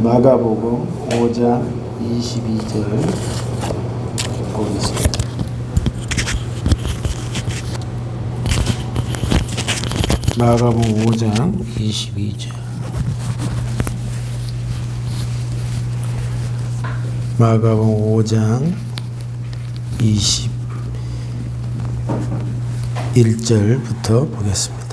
마가복음 5장 22절을 보겠습니다. 마가복음 5장 22절. 마가복음 5장 21절부터 보겠습니다.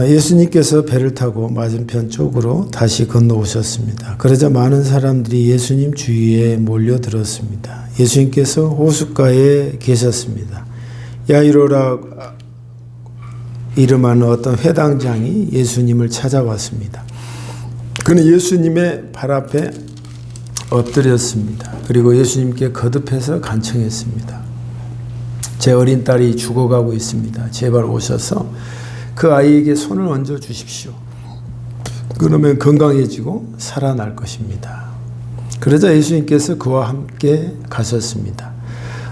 예수님께서 배를 타고 맞은편 쪽으로 다시 건너오셨습니다. 그러자 많은 사람들이 예수님 주위에 몰려들었습니다. 예수님께서 호숫가에 계셨습니다. 야이로라 이름하는 어떤 회당장이 예수님을 찾아왔습니다. 그는 예수님의 발 앞에 엎드렸습니다. 그리고 예수님께 거듭해서 간청했습니다. 제 어린 딸이 죽어가고 있습니다. 제발 오셔서 그 아이에게 손을 얹어 주십시오. 그러면 건강해지고 살아날 것입니다. 그러자 예수님께서 그와 함께 가셨습니다.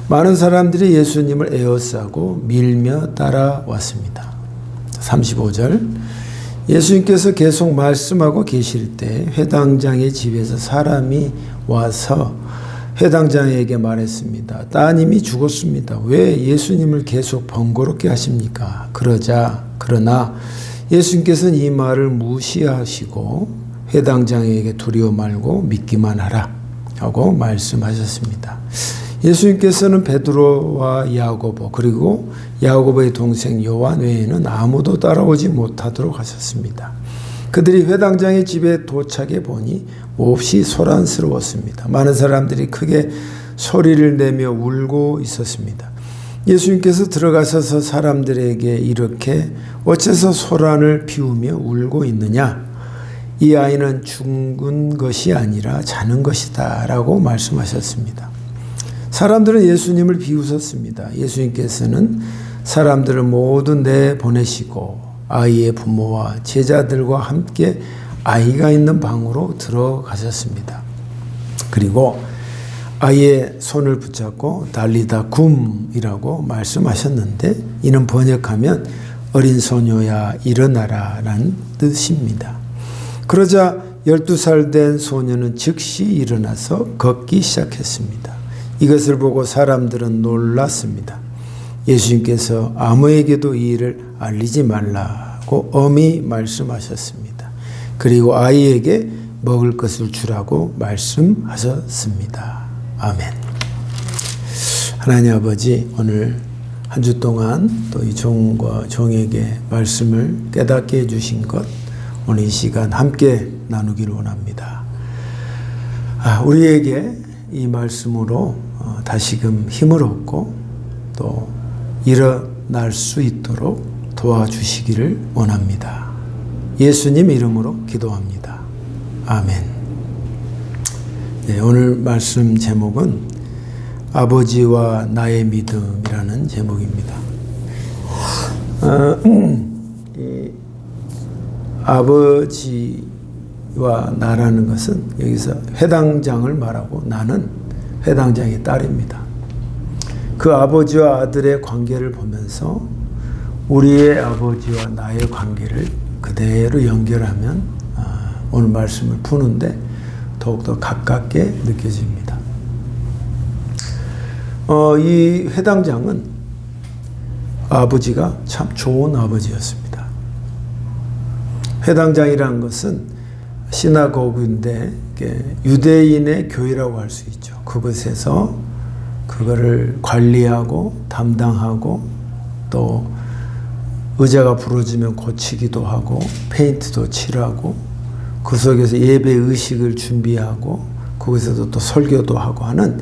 많은 사람들이 예수님을 에워싸고 밀며 따라왔습니다. 35절. 예수님께서 계속 말씀하고 계실 때 회당장의 집에서 사람이 와서 회당장에게 말했습니다. 따님이 죽었습니다. 왜 예수님을 계속 번거롭게 하십니까? 그러나 예수님께서는 이 말을 무시하시고 회당장에게 두려워 말고 믿기만 하라 하고 말씀하셨습니다. 예수님께서는 베드로와 야고보 그리고 야고보의 동생 요한 외에는 아무도 따라오지 못하도록 하셨습니다. 그들이 회당장의 집에 도착해 보니 몹시 소란스러웠습니다. 많은 사람들이 크게 소리를 내며 울고 있었습니다. 예수님께서 들어가셔서 사람들에게 이렇게 어째서 소란을 피우며 울고 있느냐? 이 아이는 죽은 것이 아니라 자는 것이다 라고 말씀하셨습니다. 사람들은 예수님을 비웃었습니다. 예수님께서는 사람들을 모두 내보내시고 아이의 부모와 제자들과 함께 아이가 있는 방으로 들어가셨습니다. 그리고 아이의 손을 붙잡고 달리다 굼이라고 말씀하셨는데 이는 번역하면 어린 소녀야 일어나라 라는 뜻입니다. 그러자 12살 된 소녀는 즉시 일어나서 걷기 시작했습니다. 이것을 보고 사람들은 놀랐습니다. 예수님께서 아무에게도 이 일을 알리지 말라고 엄히 말씀하셨습니다. 그리고 아이에게 먹을 것을 주라고 말씀하셨습니다. 아멘. 하나님 아버지, 오늘 한 주 동안 또 이 종과 종에게 말씀을 깨닫게 해주신 것, 오늘 이 시간 함께 나누기를 원합니다. 우리에게 이 말씀으로 다시금 힘을 얻고 또 일어날 수 있도록 도와주시기를 원합니다. 예수님 이름으로 기도합니다. 아멘. 네, 오늘 말씀 제목은 아버지와 나의 믿음이라는 제목입니다. 아버지와 나라는 것은 여기서 회당장을 말하고 나는 회당장의 딸입니다. 그 아버지와 아들의 관계를 보면서 우리의 아버지와 나의 관계를 그대로 연결하면 오늘 말씀을 푸는데 더욱더 가깝게 느껴집니다. 이 회당장은 아버지가 참 좋은 아버지였습니다. 회당장이라는 것은 시나고그인데 유대인의 교회라고 할 수 있죠. 그것에서 그거를 관리하고 담당하고 또 의자가 부러지면 고치기도 하고 페인트도 칠하고 그 속에서 예배 의식을 준비하고 거기서도 또 설교도 하고 하는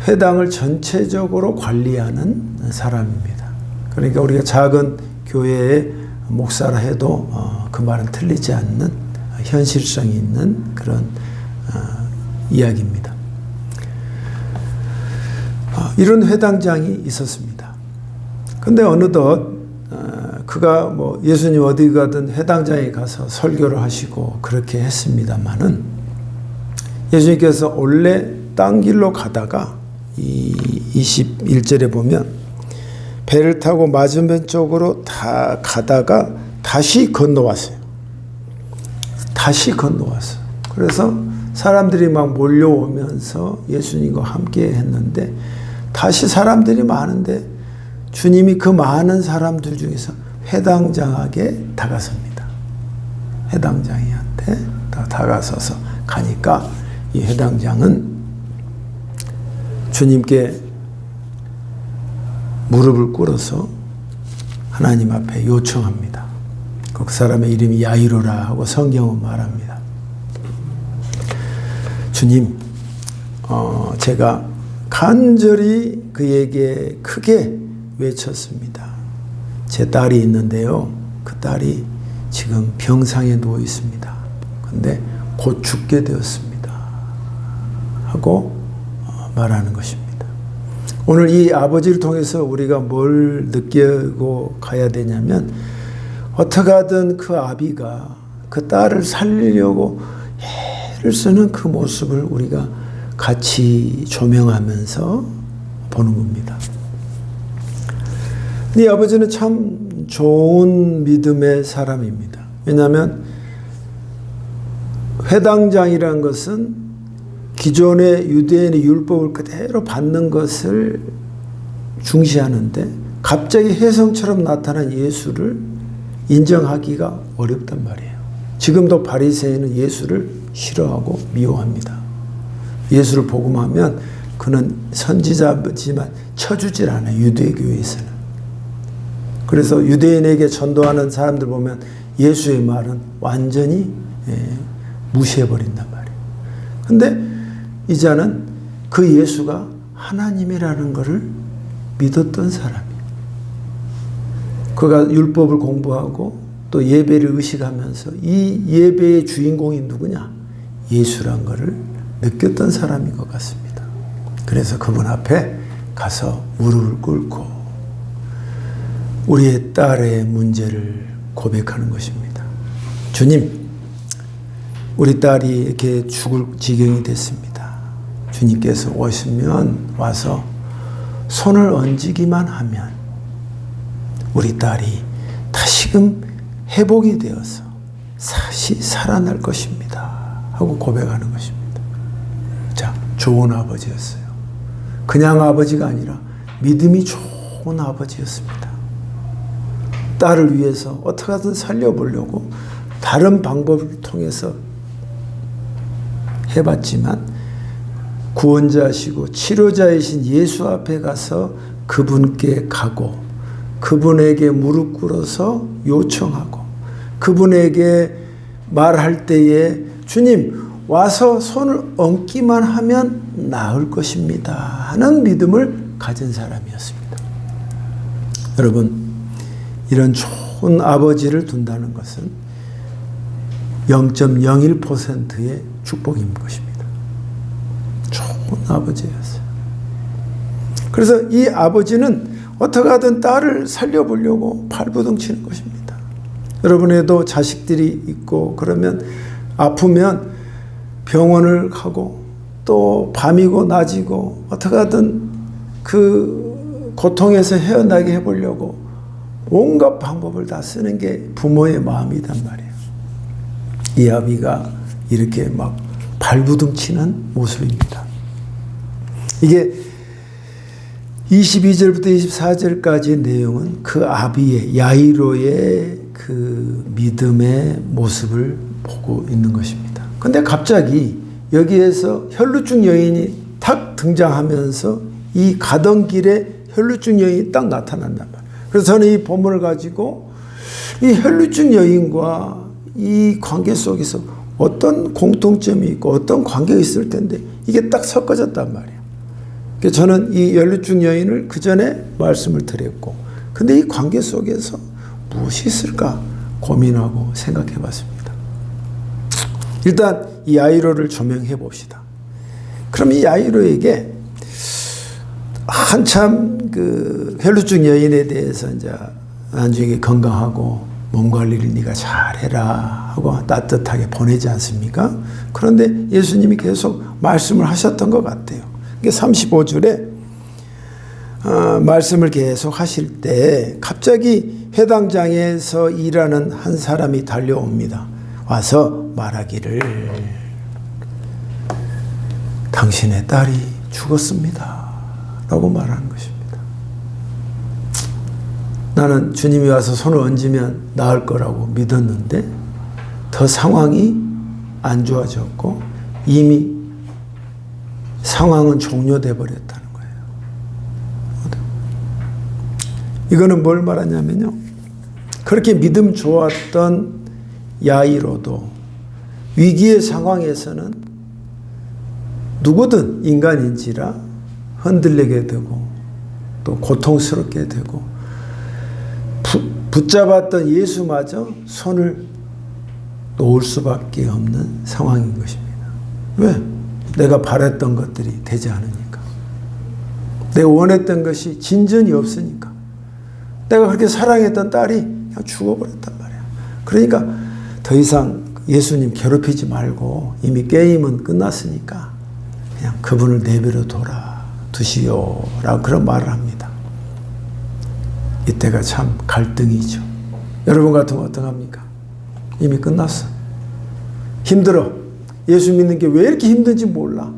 회당을 전체적으로 관리하는 사람입니다. 그러니까 우리가 작은 교회의 목사라 해도 그 말은 틀리지 않는 현실성이 있는 그런 이야기입니다. 이런 회당장이 있었습니다. 근데 어느덧 그가 예수님 어디 가든 회당장에 가서 설교를 하시고 그렇게 했습니다만은 예수님께서 원래 딴 길로 가다가 이 21절에 보면 배를 타고 맞은편 쪽으로 다 가다가 다시 건너왔어요. 다시 건너왔어. 그래서 사람들이 막 몰려오면서 예수님과 함께 했는데 다시 사람들이 많은데 주님이 그 많은 사람들 중에서 회당장에게 다가섭니다. 회당장이한테 다가서서 가니까 이 회당장은 주님께 무릎을 꿇어서 하나님 앞에 요청합니다. 그 사람의 이름이 야이로라 하고 성경은 말합니다. 주님, 제가 간절히 그에게 크게 외쳤습니다. 제 딸이 있는데요. 그 딸이 지금 병상에 누워 있습니다. 근데 곧 죽게 되었습니다. 하고 말하는 것입니다. 오늘 이 아버지를 통해서 우리가 뭘 느끼고 가야 되냐면 어떻게 하든 그 아비가 그 딸을 살리려고 애를 쓰는 그 모습을 우리가 같이 조명하면서 보는 겁니다. 이 아버지는 참 좋은 믿음의 사람입니다. 왜냐하면 회당장이라는 것은 기존의 유대인의 율법을 그대로 받는 것을 중시하는데 갑자기 혜성처럼 나타난 예수를 인정하기가 어렵단 말이에요. 지금도 바리새인은 예수를 싫어하고 미워합니다. 예수를 복음하면 그는 선지자지만 쳐주질 않아요. 유대교에서는. 그래서 유대인에게 전도하는 사람들 보면 예수의 말은 완전히 무시해버린단 말이에요. 근데 이 자는 그 예수가 하나님이라는 것을 믿었던 사람이에요. 그가 율법을 공부하고 또 예배를 의식하면서 이 예배의 주인공이 누구냐? 예수란 것을 느꼈던 사람인 것 같습니다. 그래서 그분 앞에 가서 무릎을 꿇고 우리의 딸의 문제를 고백하는 것입니다. 주님, 우리 딸이 이렇게 죽을 지경이 됐습니다. 주님께서 오시면 와서 손을 얹기만 하면 우리 딸이 다시금 회복이 되어서 다시 살아날 것입니다. 하고 고백하는 것입니다. 자, 좋은 아버지였어요. 그냥 아버지가 아니라 믿음이 좋은 아버지였습니다. 딸을 위해서 어떻게 하든 살려보려고 다른 방법을 통해서 해봤지만 구원자시고 치료자이신 예수 앞에 가서 그분께 가고 그분에게 무릎 꿇어서 요청하고 그분에게 말할 때에 주님 와서 손을 얹기만 하면 나을 것입니다 하는 믿음을 가진 사람이었습니다. 여러분, 이런 좋은 아버지를 둔다는 것은 0.01%의 축복인 것입니다. 좋은 아버지였어요. 그래서 이 아버지는 어떻게 하든 딸을 살려보려고 발버둥 치는 것입니다. 여러분에도 자식들이 있고 그러면 아프면 병원을 가고 또 밤이고 낮이고 어떻게 하든 그 고통에서 헤어나게 해보려고 온갖 방법을 다 쓰는 게 부모의 마음이란 말이에요. 이 아비가 이렇게 막 발부둥 치는 모습입니다. 이게 22절부터 24절까지의 내용은 그 아비의 야이로의 그 믿음의 모습을 보고 있는 것입니다. 근데 갑자기 여기에서 혈루증 여인이 탁 등장하면서 이 가던 길에 혈루증 여인이 딱 나타난단 말이에요. 그래서 저는 이 본문을 가지고 이 혈루증 여인과 이 관계 속에서 어떤 공통점이 있고 어떤 관계가 있을 텐데 이게 딱 섞어졌단 말이에요. 그래서 저는 이 혈루증 여인을 그 전에 말씀을 드렸고 근데 이 관계 속에서 무엇이 있을까 고민하고 생각해 봤습니다. 일단 이 야이로를 조명해 봅시다. 그럼 이 야이로에게 한참 그 혈루증 여인에 대해서 이제 나중에 건강하고 몸 관리를 네가 잘해라 하고 따뜻하게 보내지 않습니까? 그런데 예수님이 계속 말씀을 하셨던 것 같아요. 35절에 말씀을 계속 하실 때 갑자기 회당장에서 일하는 한 사람이 달려옵니다. 와서 말하기를 당신의 딸이 죽었습니다 라고 말하는 것입니다. 나는 주님이 와서 손을 얹으면 나을 거라고 믿었는데 더 상황이 안 좋아졌고 이미 상황은 종료돼 버렸다는 거예요. 이거는 뭘 말하냐면요, 그렇게 믿음 좋았던 야이로도 위기의 상황에서는 누구든 인간인지라 흔들리게 되고 또 고통스럽게 되고 붙잡았던 예수마저 손을 놓을 수밖에 없는 상황인 것입니다. 왜? 내가 바랬던 것들이 되지 않으니까. 내가 원했던 것이 진전이 없으니까. 내가 그렇게 사랑했던 딸이 그냥 죽어버렸단 말이야. 그러니까 더 이상 예수님 괴롭히지 말고 이미 게임은 끝났으니까 그냥 그분을 내버려 두시오 라고 그런 말을 합니다. 이때가 참 갈등이죠. 여러분 같으면 어떡합니까? 이미 끝났어. 힘들어. 예수 믿는 게 왜 이렇게 힘든지 몰라.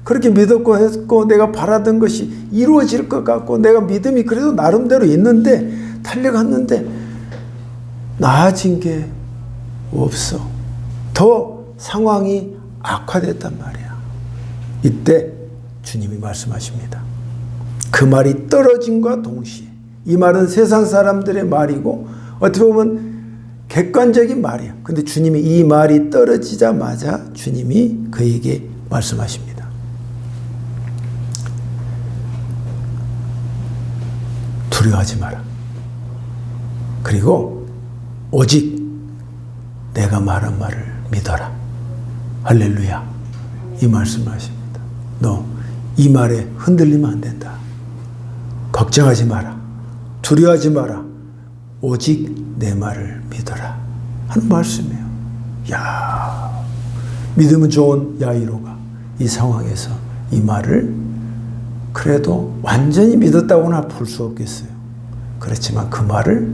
그렇게 믿었고 했고 내가 바라던 것이 이루어질 것 같고 내가 믿음이 그래도 나름대로 있는데 달려갔는데 나아진 게 없어. 더 상황이 악화됐단 말이야. 이때 주님이 말씀하십니다. 그 말이 떨어짐과 동시에, 이 말은 세상 사람들의 말이고 어떻게 보면 객관적인 말이야. 근데 주님이 이 말이 떨어지자마자 주님이 그에게 말씀하십니다. 두려워하지 마라. 그리고 오직 내가 말한 말을 믿어라. 할렐루야. 이 말씀을 하십니다. 너 이 말에 흔들리면 안 된다. 걱정하지 마라. 두려워하지 마라. 오직 내 말을 믿어라 하는 말씀이에요. 야, 믿음은 좋은 야이로가 이 상황에서 이 말을 그래도 완전히 믿었다고는 볼 수 없겠어요. 그렇지만 그 말을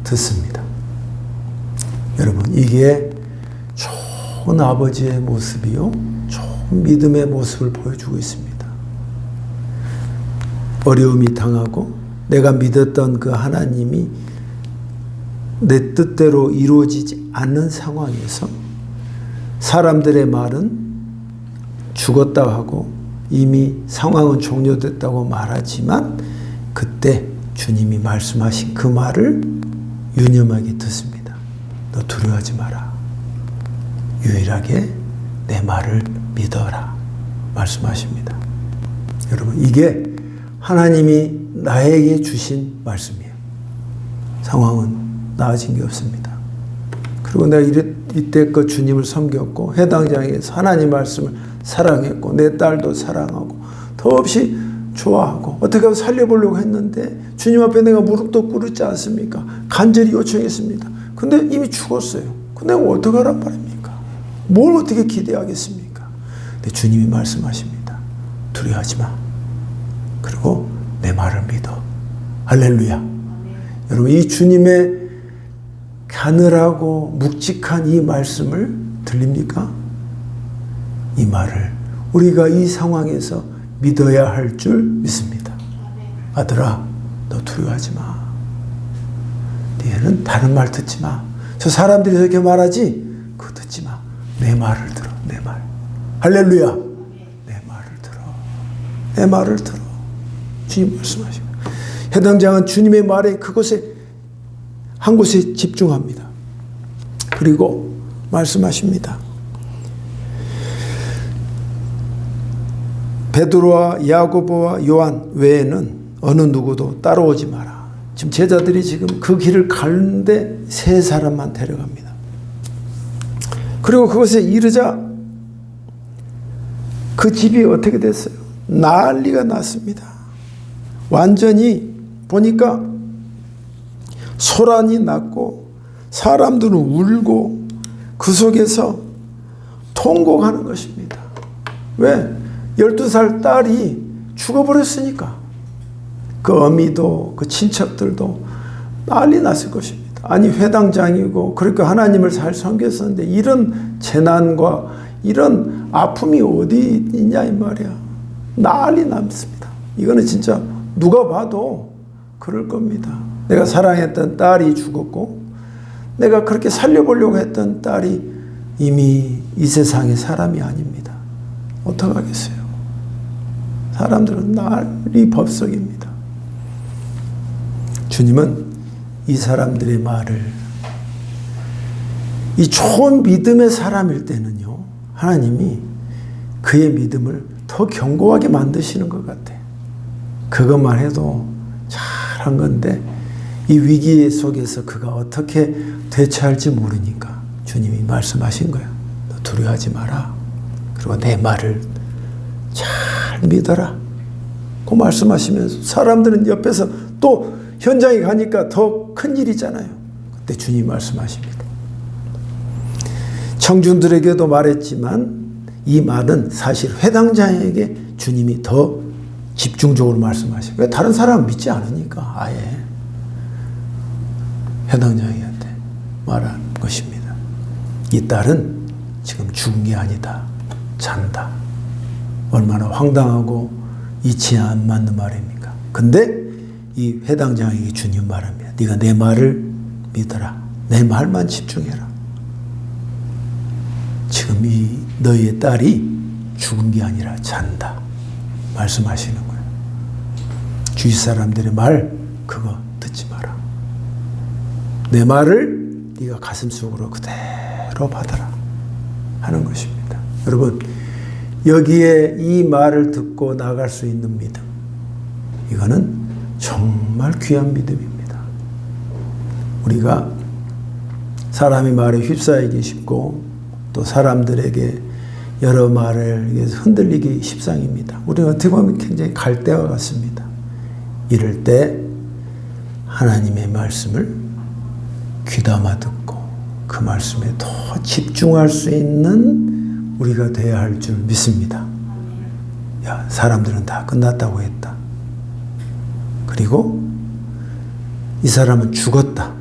듣습니다. 여러분, 이게 좋은 아버지의 모습이요, 좋은 믿음의 모습을 보여주고 있습니다. 어려움이 당하고 내가 믿었던 그 하나님이 내 뜻대로 이루어지지 않는 상황에서 사람들의 말은 죽었다고 하고 이미 상황은 종료됐다고 말하지만 그때 주님이 말씀하신 그 말을 유념하게 듣습니다. 너 두려워하지 마라. 유일하게 내 말을 믿어라 말씀하십니다. 여러분, 이게 하나님이 나에게 주신 말씀이에요. 상황은 나아진 게 없습니다. 그리고 내가 이때껏 주님을 섬겼고 해당장에서 하나님 말씀을 사랑했고 내 딸도 사랑하고 더없이 좋아하고 어떻게 하면 살려보려고 했는데 주님 앞에 내가 무릎도 꿇었지 않습니까? 간절히 요청했습니다. 근데 이미 죽었어요. 근데 내가 어떡하란 말입니까? 뭘 어떻게 기대하겠습니까? 근데 주님이 말씀하십니다. 두려워하지 마. 그리고 내 말을 믿어. 할렐루야. 여러분, 이 주님의 가늘하고 묵직한 이 말씀을 들립니까? 이 말을 우리가 이 상황에서 믿어야 할 줄 믿습니다. 아들아, 너 두려워하지 마. 너는 다른 말 듣지 마. 저 사람들이 저렇게 말하지? 그거 듣지 마. 내 말을 들어. 내 말. 할렐루야. 내 말을 들어. 내 말을 들어. 주님 말씀하십니다. 해당장은 주님의 말에 그곳에 한 곳에 집중합니다. 그리고 말씀하십니다. 베드로와 야고보와 요한 외에는 어느 누구도 따라오지 마라. 지금 제자들이 지금 그 길을 가는데 세 사람만 데려갑니다. 그리고 그것에 이르자 그 집이 어떻게 됐어요? 난리가 났습니다. 완전히 보니까 소란이 났고 사람들은 울고 그 속에서 통곡하는 것입니다. 왜? 12살 딸이 죽어버렸으니까. 그 어미도 그 친척들도 난리 났을 것입니다. 아니 회당장이고 그렇게 하나님을 잘 섬겼었는데 이런 재난과 이런 아픔이 어디 있냐 이 말이야. 난리 났습니다. 이거는 진짜 누가 봐도 그럴 겁니다. 내가 사랑했던 딸이 죽었고 내가 그렇게 살려보려고 했던 딸이 이미 이 세상의 사람이 아닙니다. 어떡하겠어요? 사람들은 난리 법석입니다. 주님은 이 사람들의 말을, 이 좋은 믿음의 사람일 때는요, 하나님이 그의 믿음을 더 견고하게 만드시는 것 같아. 그것만 해도 잘한 건데 이 위기 속에서 그가 어떻게 대처할지 모르니까 주님이 말씀하신 거야. 너 두려워하지 마라. 그리고 내 말을 잘 믿어라. 그 말씀하시면서 사람들은 옆에서 또 현장에 가니까 더 큰 일이잖아요. 그때 주님 말씀하십니다. 청중들에게도 말했지만 이 말은 사실 회당장에게 주님이 더 집중적으로 말씀하시고, 왜 다른 사람은 믿지 않으니까 아예 회당장에게 말한 것입니다. 이 딸은 지금 죽은 게 아니다. 잔다. 얼마나 황당하고 이치에 안 맞는 말입니까? 근데 이 회당장에게 주님 말합니다. 네가 내 말을 믿어라. 내 말만 집중해라. 지금 이 너희의 딸이 죽은 게 아니라 잔다. 말씀하시는 거예요. 주위 사람들의 말 그거 듣지 마라. 내 말을 네가 가슴속으로 그대로 받아라 하는 것입니다. 여러분, 여기에 이 말을 듣고 나갈 수 있는 믿음, 이거는 정말 귀한 믿음입니다. 우리가 사람의 말에 휩싸이기 쉽고 또 사람들에게 여러 말을 흔들리기 십상입니다. 우리는 어떻게 보면 굉장히 갈대와 같습니다. 이럴 때 하나님의 말씀을 귀담아 듣고 그 말씀에 더 집중할 수 있는 우리가 되어야 할 줄 믿습니다. 야, 사람들은 다 끝났다고 했다. 그리고 이 사람은 죽었다.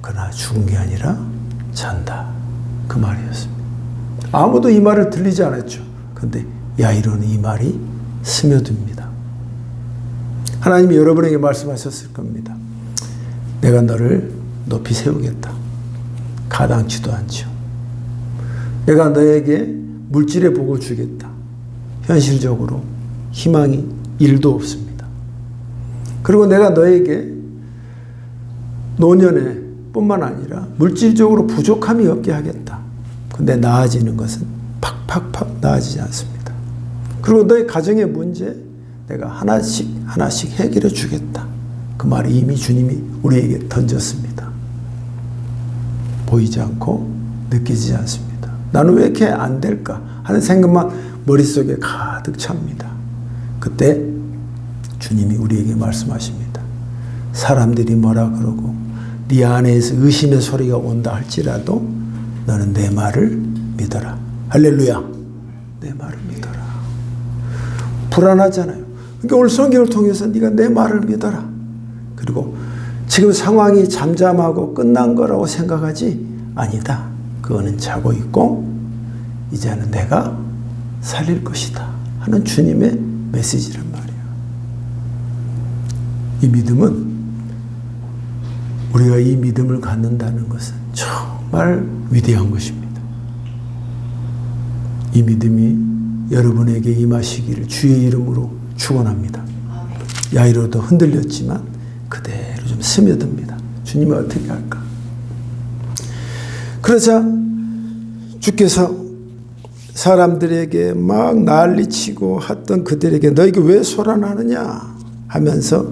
그러나 죽은 게 아니라 잔다. 그 말이었습니다. 아무도 이 말을 들리지 않았죠. 그런데 야이로는 이 말이 스며듭니다. 하나님이 여러분에게 말씀하셨을 겁니다. 내가 너를 높이 세우겠다. 가당치도 않죠. 내가 너에게 물질의 복을 주겠다. 현실적으로 희망이 1도 없습니다. 그리고 내가 너에게 노년에 뿐만 아니라 물질적으로 부족함이 없게 하겠다. 근데 나아지는 것은 팍팍팍 나아지지 않습니다. 그리고 너의 가정의 문제 내가 하나씩 해결해 주겠다. 그 말이 이미 주님이 우리에게 던졌습니다. 보이지 않고 느끼지 않습니다. 나는 왜 이렇게 안 될까 하는 생각만 머릿속에 가득 찹니다. 그때 주님이 우리에게 말씀하십니다. 사람들이 뭐라 그러고 네 안에서 의심의 소리가 온다 할지라도 너는 내 말을 믿어라. 할렐루야. 내 말을 믿어라. 불안하잖아요. 그러니까 오늘 성경을 통해서 네가 내 말을 믿어라. 그리고 지금 상황이 잠잠하고 끝난 거라고 생각하지 아니다. 그거는 자고 있고 이제는 내가 살릴 것이다 하는 주님의 메시지란 말이에요. 이 믿음은, 우리가 이 믿음을 갖는다는 것은 정말 위대한 것입니다. 이 믿음이 여러분에게 임하시기를 주의 이름으로 축원합니다. 야이로도 흔들렸지만 그대로 좀 스며듭니다. 주님이 어떻게 할까? 그러자 주께서 사람들에게 막 난리치고 했던 그들에게 너희가 왜 소란하느냐 하면서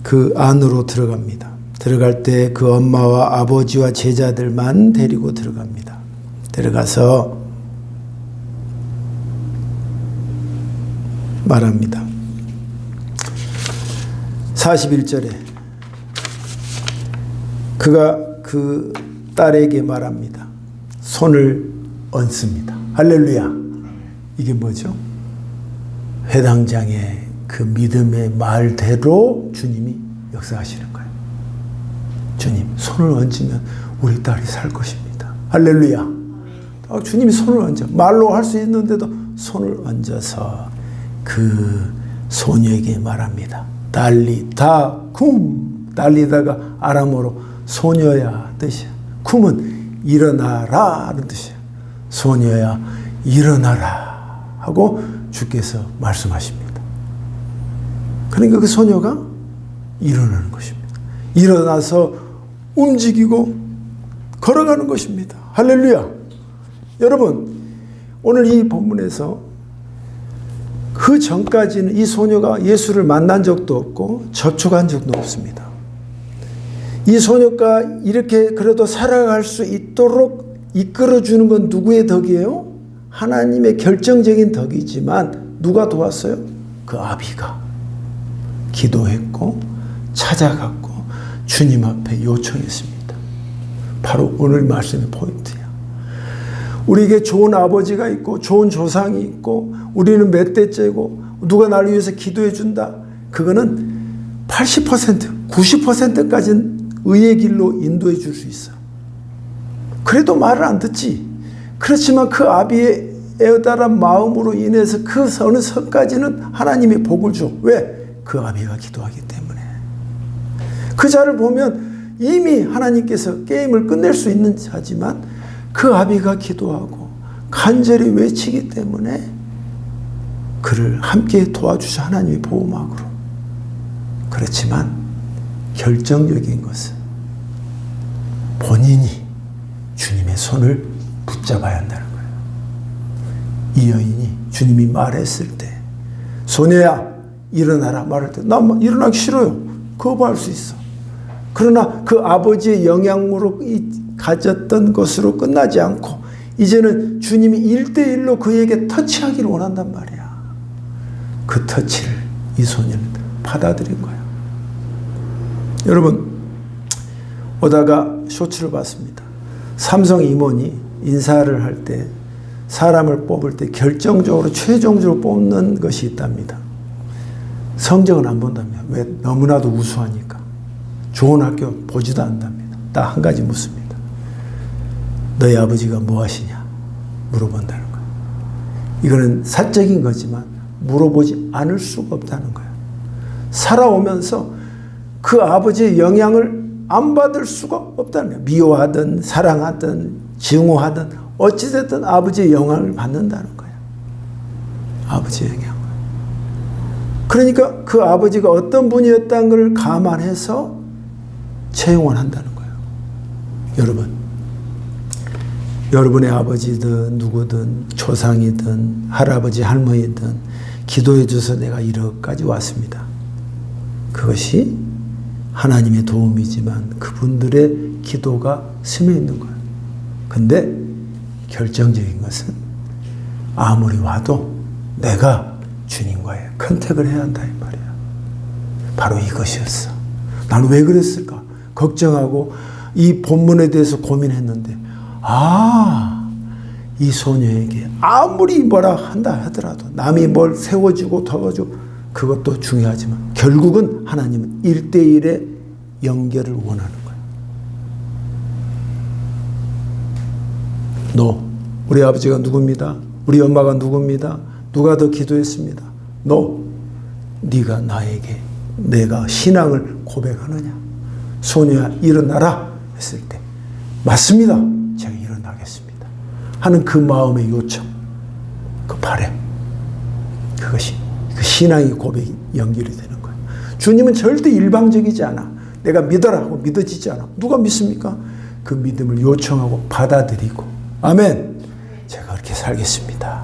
그 안으로 들어갑니다. 들어갈 때 그 엄마와 아버지와 제자들만 데리고 들어갑니다. 들어가서 말합니다. 41절에 그가 그 딸에게 말합니다. 손을 얹습니다. 할렐루야. 이게 뭐죠? 회당장의 그 믿음의 말대로 주님이 역사하시는 거예요. 주님 손을 얹으면 우리 딸이 살 것입니다. 할렐루야. 주님이 손을 얹어 말로 할 수 있는데도 손을 얹어서 그 소녀에게 말합니다. 달리다 쿰. 달리다가 아람어로 소녀야 뜻이야. 쿰은 일어나라 는 뜻이야. 소녀야 일어나라 하고 주께서 말씀하십니다. 그러니까 그 소녀가 일어나는 것입니다. 일어나서 움직이고 걸어가는 것입니다. 할렐루야. 여러분, 오늘 이 본문에서 그 전까지는 이 소녀가 예수를 만난 적도 없고 접촉한 적도 없습니다. 이 소녀가 이렇게 그래도 살아갈 수 있도록 이끌어주는 건 누구의 덕이에요? 하나님의 결정적인 덕이지만 누가 도왔어요? 그 아비가 기도했고 찾아갔고 주님 앞에 요청했습니다. 바로 오늘 말씀의 포인트야. 우리에게 좋은 아버지가 있고 좋은 조상이 있고 우리는 몇 대째고 누가 나를 위해서 기도해 준다. 그거는 80%, 90%까지는 의의 길로 인도해 줄 수 있어. 그래도 말을 안 듣지. 그렇지만 그 아비의 애달한 마음으로 인해서 그 어느 선까지는 하나님이 복을 줘. 왜? 그 아비가 기도하기 때문에. 그 자를 보면 이미 하나님께서 게임을 끝낼 수 있는 자지만 그 아비가 기도하고 간절히 외치기 때문에 그를 함께 도와주셔. 하나님의 보호막으로. 그렇지만 결정적인 것은 본인이 주님의 손을 붙잡아야 한다는 거예요. 이 여인이 주님이 말했을 때 소녀야 일어나라 말할 때 나 일어나기 싫어요. 거부할 수 있어. 그러나 그 아버지의 영향으로 가졌던 것으로 끝나지 않고 이제는 주님이 1대1로 그에게 터치하기를 원한단 말이야. 그 터치를 이 소녀는 받아들인 거야. 여러분, 오다가 쇼츠를 봤습니다. 삼성 임원이 인사를 할 때 사람을 뽑을 때 결정적으로 최종적으로 뽑는 것이 있답니다. 성적은 안 본답니다. 왜? 너무나도 우수하니까. 좋은 학교 보지도 않답니다. 딱 한 가지 묻습니다. 너희 아버지가 뭐 하시냐? 물어본다는 거예요. 이거는 사적인 거지만 물어보지 않을 수가 없다는 거예요. 살아오면서 그 아버지의 영향을 안 받을 수가 없다는 거예요. 미워하든 사랑하든 증오하든 어찌됐든 아버지의 영향을 받는다는 거예요. 아버지의 영향을. 그러니까 그 아버지가 어떤 분이었다는 걸 감안해서 채용을 한다는 거예요. 여러분, 여러분의 아버지든 누구든 조상이든 할아버지 할머니든 기도해 줘서 내가 이렇게까지 왔습니다. 그것이 하나님의 도움이지만 그분들의 기도가 스며 있는 거예요. 근데 결정적인 것은 아무리 와도 내가 주님과의 컨택을 해야 한다 이 말이야. 바로 이것이었어. 나는 왜 그랬을까? 걱정하고 이 본문에 대해서 고민했는데 이 소녀에게 아무리 뭐라 한다 하더라도 남이 뭘 세워주고 도와주고 그것도 중요하지만 결국은 하나님은 1대1의 연결을 원하는 거예요. 너, 우리 아버지가 누굽니다. 우리 엄마가 누굽니다. 누가 더 기도했습니다. 너, 네가 나에게 내가 신앙을 고백하느냐. 소녀야 일어나라 했을 때 맞습니다. 제가 일어나겠습니다. 하는 그 마음의 요청, 그 바람, 그것이 그 신앙의 고백이 연결이 되는 거예요. 주님은 절대 일방적이지 않아. 내가 믿어라 하고 믿어지지 않아. 누가 믿습니까? 그 믿음을 요청하고 받아들이고 아멘. 제가 그렇게 살겠습니다.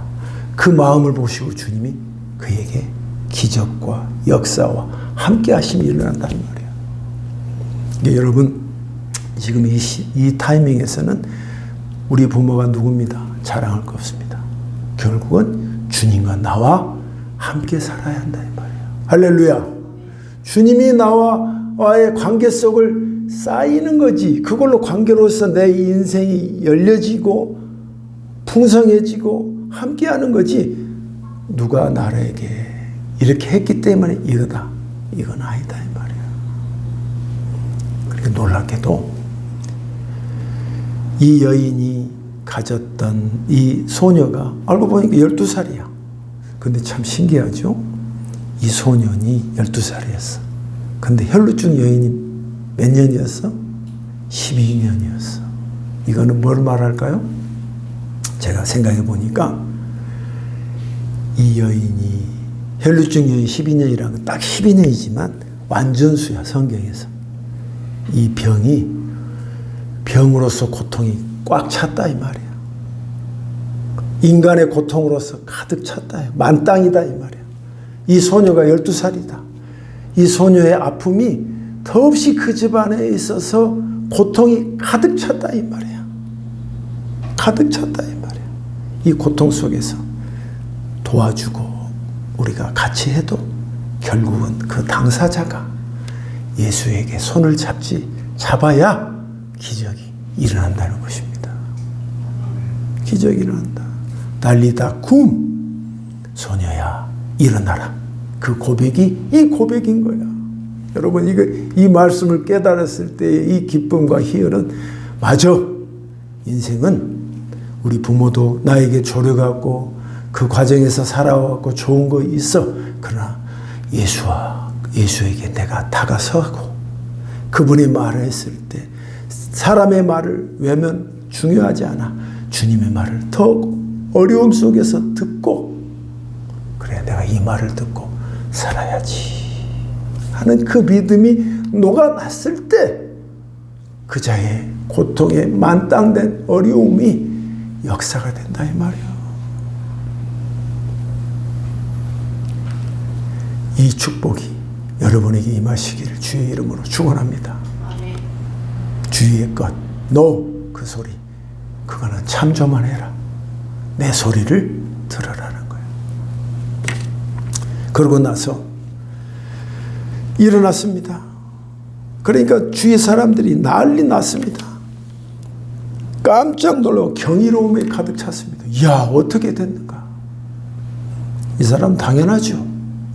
그 마음을 보시고 주님이 그에게 기적과 역사와 함께 하심이 일어난다는 말이에요. 그러니까 여러분 지금 이 타이밍에서는 우리 부모가 누굽니다. 자랑할 거 없습니다. 결국은 주님과 나와 함께 살아야 한다 이 말이에요. 할렐루야. 주님이 나와의 관계 속을 쌓이는 거지. 그걸로 관계로서 내 인생이 열려지고 풍성해지고 함께하는 거지. 누가 나에게 이렇게 했기 때문에 이거다. 이건 아니다 이 말이에요. 놀랍게도 이 여인이 가졌던 이 소녀가 알고 보니까 12살이야. 근데 참 신기하죠? 이 소년이 12살이었어. 근데 혈루증 여인이 몇 년이었어? 12년이었어. 이거는 뭘 말할까요? 제가 생각해 보니까 이 여인이 혈루증 여인 12년이라는 건 딱 12년이지만 완전수야, 성경에서. 이 병이 병으로서 고통이 꽉 찼다 이 말이야. 인간의 고통으로서 가득 찼다. 만땅이다 이 말이야. 이 소녀가 12살이다. 이 소녀의 아픔이 더없이 그 집안에 있어서 고통이 가득 찼다 이 말이야. 가득 찼다 이 말이야. 이 고통 속에서 도와주고 우리가 같이 해도 결국은 그 당사자가 예수에게 손을 잡아야 기적이 일어난다는 것입니다. 기적이 일어난다. 달리다 굼, 소녀야 일어나라. 그 고백이 이 고백인 거야. 여러분 이 말씀을 깨달았을 때의 이 기쁨과 희열은 맞아. 인생은 우리 부모도 나에게 조려갖고 그 과정에서 살아왔고 좋은 거 있어. 그러나 예수에게 내가 다가서고 그분의 말을 했을 때 사람의 말을 외면 중요하지 않아. 주님의 말을 더 어려움 속에서 듣고 그래 내가 이 말을 듣고 살아야지 하는 그 믿음이 녹아났을 때 그 자의 고통에 만땅된 어려움이 역사가 된다 이 말이야. 이 축복이 여러분에게 임하시기를 주의 이름으로 축원합니다. 주위의 것, 너 그 소리 그거는 참조만 해라. 내 소리를 들으라는 거예요. 그러고 나서 일어났습니다. 그러니까 주위 사람들이 난리 났습니다. 깜짝 놀라고 경이로움에 가득 찼습니다. 이야 어떻게 됐는가. 이 사람 당연하죠.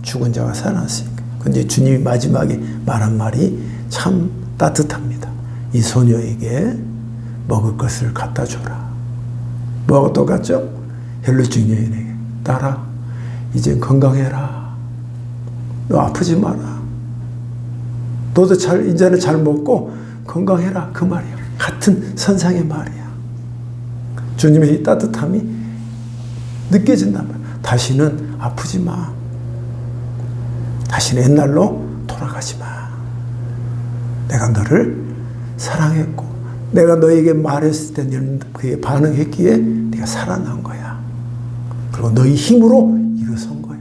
죽은 자가 살아났으니까. 근데 주님이 마지막에 말한 말이 참 따뜻합니다. 이 소녀에게 먹을 것을 갖다 줘라. 뭐하고 똑같죠? 혈루증 여인에게 딸아 이제 건강해라. 너 아프지 마라. 너도 이제는 잘 먹고 건강해라. 그 말이야. 같은 선상의 말이야. 주님의 이 따뜻함이 느껴진단 말이야. 다시는 아프지 마. 다시는 옛날로 돌아가지 마. 내가 너를 사랑했고 내가 너에게 말했을 때 너는 그에 반응했기에 네가 살아난 거야. 그리고 너의 힘으로 일어선 거야.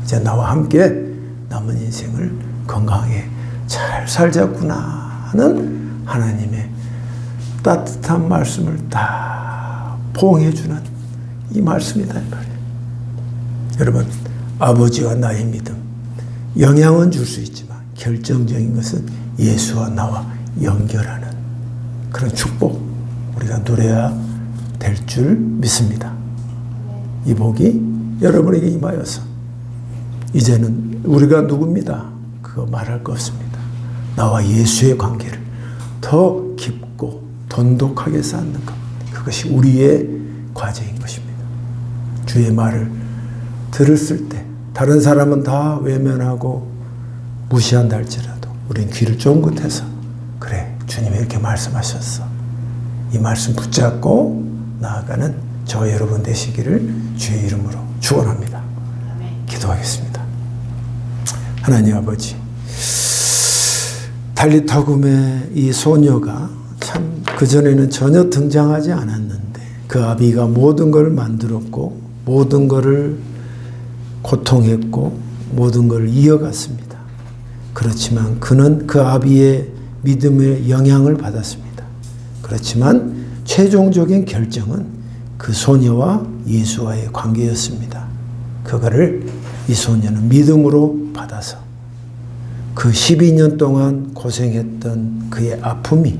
이제 나와 함께 남은 인생을 건강하게 잘 살자꾸나 하는 하나님의 따뜻한 말씀을 다 포옹해주는 이 말씀이다 이 말이에요. 여러분 아버지와 나의 믿음 영향은 줄 수 있지만 결정적인 것은 예수와 나와 연결하는 그런 축복 우리가 누려야 될 줄 믿습니다. 이 복이 여러분에게 임하여서 이제는 우리가 누굽니다. 그거 말할 거 없습니다. 나와 예수의 관계를 더 깊고 돈독하게 쌓는 것 그것이 우리의 과제인 것입니다. 주의 말을 들었을 때 다른 사람은 다 외면하고 무시한다 할지라도 우린 귀를 쫑긋해서 그래 주님이 이렇게 말씀하셨어. 이 말씀 붙잡고 나아가는 저 여러분 되시기를 주의 이름으로 축원합니다. 기도하겠습니다. 하나님 아버지 달리타굼의 이 소녀가 참 그전에는 전혀 등장하지 않았는데 그 아비가 모든 걸 만들었고 모든 것을 고통했고 모든 걸 이어갔습니다. 그렇지만 그는 그 아비의 믿음의 영향을 받았습니다. 그렇지만 최종적인 결정은 그 소녀와 예수와의 관계였습니다. 그거를 이 소녀는 믿음으로 받아서 그 12년 동안 고생했던 그의 아픔이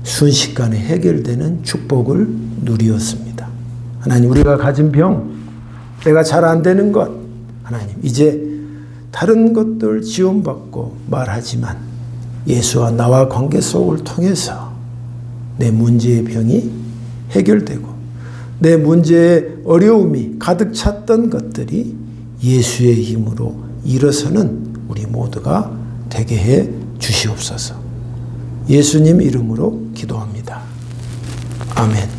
순식간에 해결되는 축복을 누리었습니다. 하나님 우리가 가진 병 내가 잘 안 되는 것 하나님 이제 다른 것들 지원받고 말하지만 예수와 나와 관계 속을 통해서 내 문제의 병이 해결되고 내 문제의 어려움이 가득 찼던 것들이 예수의 힘으로 일어서는 우리 모두가 되게 해 주시옵소서. 예수님 이름으로 기도합니다. 아멘.